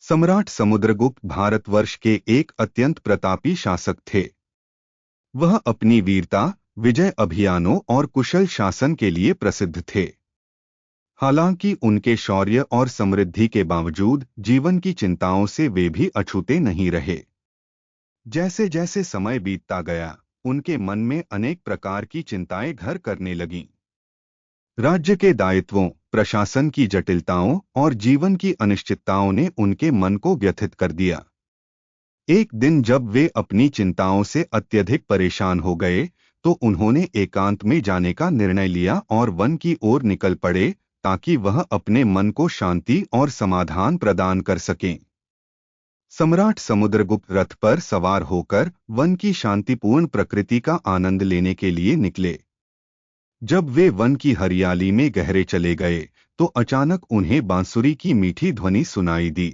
सम्राट समुद्रगुप्त भारतवर्ष के एक अत्यंत प्रतापी शासक थे। वह अपनी वीरता, विजय अभियानों और कुशल शासन के लिए प्रसिद्ध थे। हालांकि उनके शौर्य और समृद्धि के बावजूद जीवन की चिंताओं से वे भी अछूते नहीं रहे। जैसे जैसे समय बीतता गया, उनके मन में अनेक प्रकार की चिंताएं घर करने लगीं। राज्य के दायित्वों, प्रशासन की जटिलताओं और जीवन की अनिश्चितताओं ने उनके मन को व्यथित कर दिया। एक दिन जब वे अपनी चिंताओं से अत्यधिक परेशान हो गए, तो उन्होंने एकांत में जाने का निर्णय लिया और वन की ओर निकल पड़े, ताकि वह अपने मन को शांति और समाधान प्रदान कर सकें। सम्राट समुद्रगुप्त रथ पर सवार होकर वन की शांतिपूर्ण प्रकृति का आनंद लेने के लिए निकले। जब वे वन की हरियाली में गहरे चले गए, तो अचानक उन्हें बांसुरी की मीठी ध्वनि सुनाई दी।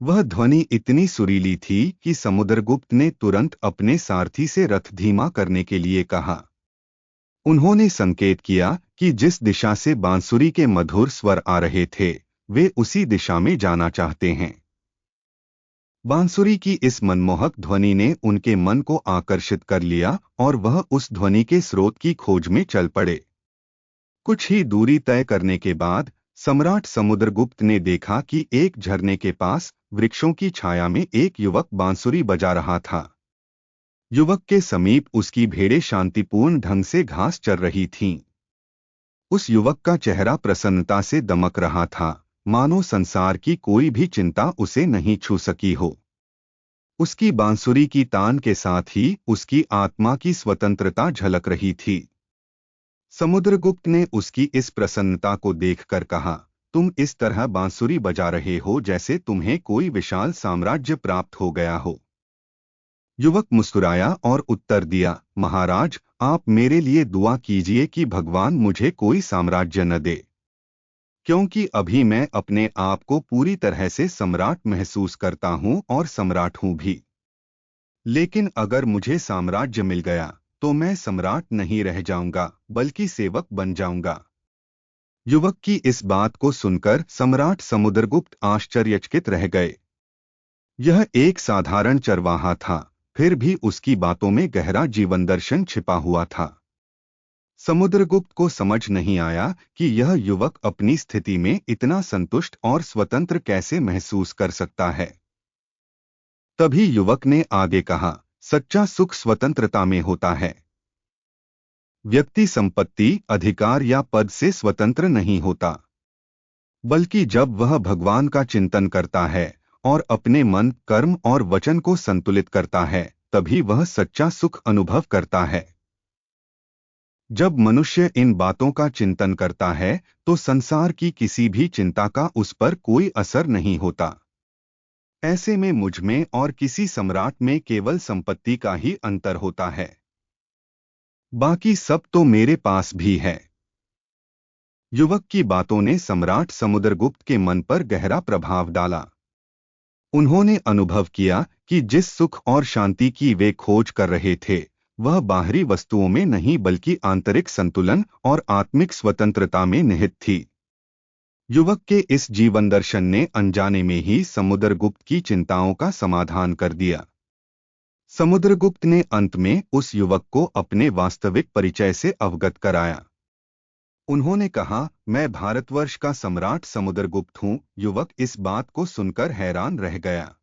वह ध्वनि इतनी सुरीली थी कि समुद्रगुप्त ने तुरंत अपने सारथी से रथ धीमा करने के लिए कहा। उन्होंने संकेत किया कि जिस दिशा से बांसुरी के मधुर स्वर आ रहे थे, वे उसी दिशा में जाना चाहते हैं। बांसुरी की इस मनमोहक ध्वनि ने उनके मन को आकर्षित कर लिया और वह उस ध्वनि के स्रोत की खोज में चल पड़े। कुछ ही दूरी तय करने के बाद सम्राट समुद्रगुप्त ने देखा कि एक झरने के पास वृक्षों की छाया में एक युवक बांसुरी बजा रहा था। युवक के समीप उसकी भेड़ें शांतिपूर्ण ढंग से घास चर रही थीं। उस युवक का चेहरा प्रसन्नता से दमक रहा था, मानो संसार की कोई भी चिंता उसे नहीं छू सकी हो। उसकी बांसुरी की तान के साथ ही उसकी आत्मा की स्वतंत्रता झलक रही थी। समुद्रगुप्त ने उसकी इस प्रसन्नता को देखकर कहा, तुम इस तरह बांसुरी बजा रहे हो जैसे तुम्हें कोई विशाल साम्राज्य प्राप्त हो गया हो। युवक मुस्कुराया और उत्तर दिया, महाराज, आप मेरे लिए दुआ कीजिए कि भगवान मुझे कोई साम्राज्य न दे, क्योंकि अभी मैं अपने आप को पूरी तरह से सम्राट महसूस करता हूं और सम्राट हूं भी। लेकिन अगर मुझे साम्राज्य मिल गया, तो मैं सम्राट नहीं रह जाऊंगा, बल्कि सेवक बन जाऊंगा। युवक की इस बात को सुनकर सम्राट समुद्रगुप्त आश्चर्यचकित रह गए। यह एक साधारण चरवाहा था, फिर भी उसकी बातों में गहरा जीवन दर्शन छिपा हुआ था। समुद्रगुप्त को समझ नहीं आया कि यह युवक अपनी स्थिति में इतना संतुष्ट और स्वतंत्र कैसे महसूस कर सकता है। तभी युवक ने आगे कहा, सच्चा सुख स्वतंत्रता में होता है। व्यक्ति संपत्ति, अधिकार या पद से स्वतंत्र नहीं होता, बल्कि जब वह भगवान का चिंतन करता है और अपने मन, कर्म और वचन को संतुलित करता है, तभी वह सच्चा सुख अनुभव करता है। जब मनुष्य इन बातों का चिंतन करता है, तो संसार की किसी भी चिंता का उस पर कोई असर नहीं होता। ऐसे में मुझ में और किसी सम्राट में केवल संपत्ति का ही अंतर होता है। बाकी सब तो मेरे पास भी है। युवक की बातों ने सम्राट समुद्रगुप्त के मन पर गहरा प्रभाव डाला। उन्होंने अनुभव किया कि जिस सुख और शांति की वे खोज कर रहे थे, वह बाहरी वस्तुओं में नहीं बल्कि आंतरिक संतुलन और आत्मिक स्वतंत्रता में निहित थी। युवक के इस जीवन दर्शन ने अनजाने में ही समुद्रगुप्त की चिंताओं का समाधान कर दिया। समुद्रगुप्त ने अंत में उस युवक को अपने वास्तविक परिचय से अवगत कराया। उन्होंने कहा, मैं भारतवर्ष का सम्राट समुद्रगुप्त हूँ। युवक इस बात को सुनकर हैरान रह गया,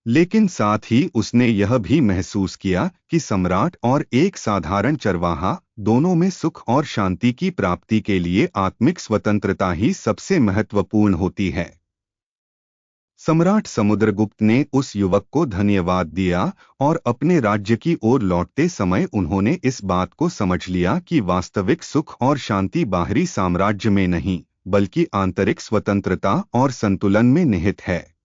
लेकिन साथ ही उसने यह भी महसूस किया कि सम्राट और एक साधारण चरवाहा, दोनों में सुख और शांति की प्राप्ति के लिए आत्मिक स्वतंत्रता ही सबसे महत्वपूर्ण होती है। सम्राट समुद्रगुप्त ने उस युवक को धन्यवाद दिया और अपने राज्य की ओर लौटते समय उन्होंने इस बात को समझ लिया कि वास्तविक सुख और शांति बाहरी साम्राज्य में नहीं, बल्कि आंतरिक स्वतंत्रता और संतुलन में निहित है।